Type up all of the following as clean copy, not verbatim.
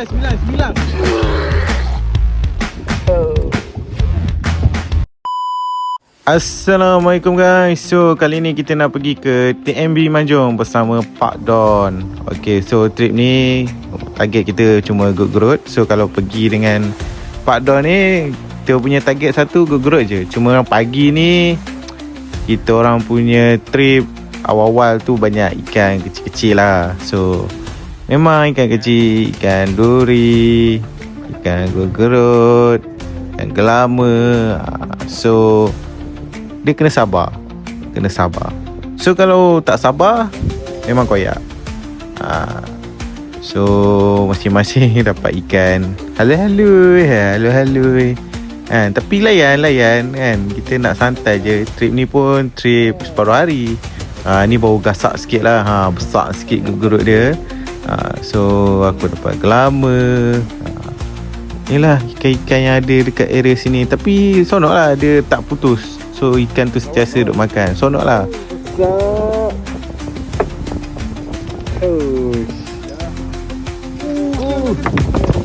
9. Assalamualaikum guys. So kali ni kita nak pergi ke TMB Manjung bersama Pak Don. Okay, so trip ni target kita cuma Gut-Gerut. So kalau pergi dengan Pak Don ni, kita punya target satu Gut-Gerut je. Cuma pagi ni kita orang punya trip awal-awal tu banyak ikan kecil-kecil lah. So memang ikan kecil, ikan duri, ikan Gut-Gerut, ikan gelama. So dia kena sabar. So kalau tak sabar, memang koyak. So masing-masing dapat ikan halus-halus kan. Tapi layan kan. Kita nak santai je. Trip ni pun trip separuh hari. Ni baru gasak sikit lah. Besar sikit Gut-Gerut dia. So aku dapat gelama. Inilah ikan-ikan yang ada dekat area sini. Tapi sonok lah, dia tak putus. So ikan tu sentiasa duk makan. Sonok lah.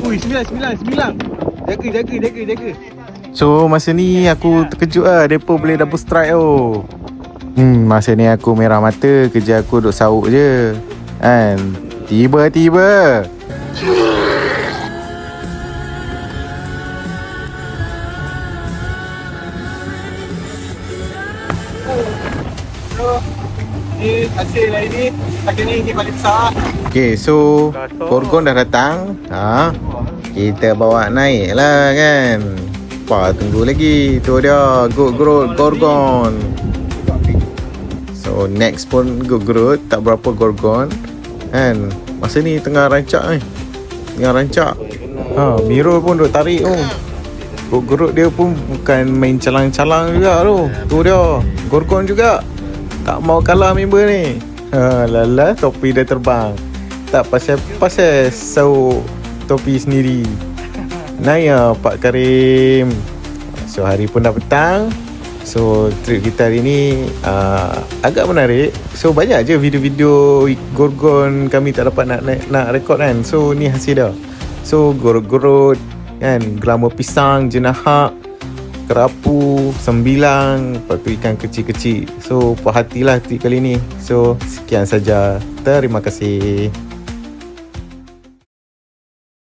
Ui, 9. Jaga. So masa ni aku terkejut lah, depa boleh double strike tu. Masa ni aku merah mata, kerja aku duk sauk je kan. Tiba-tiba hasil lah ini. Pagi ni paling besar. Okay, so Gorgon dah datang. Kita bawa naik lah kan. Tunggu lagi. Tu dia Gut-Gerut Gorgon. So next pun Gut-Gerut, tak berapa Gorgon kan. Masa ni tengah rancak ni. Mirul pun duk tarik tu. Gut-Gerut dia pun bukan main calang-calang juga tu. Tu dia Gorgon juga. Tak mau kalah member ni. Lala, topi dah terbang. Tak pasal sauk topi sendiri. Naik lah Pak Karim. So hari pun dah petang. So trip kita hari ni agak menarik. So banyak je video-video Gorgon kami tak dapat nak rekod kan. So ni hasil dia. So Gut-Gerut kan, gelama pisang, jenahak, kerapu, sembilang, lepas tu ikan kecil-kecil. So puas hatilah trip kali ni. So sekian saja. Terima kasih.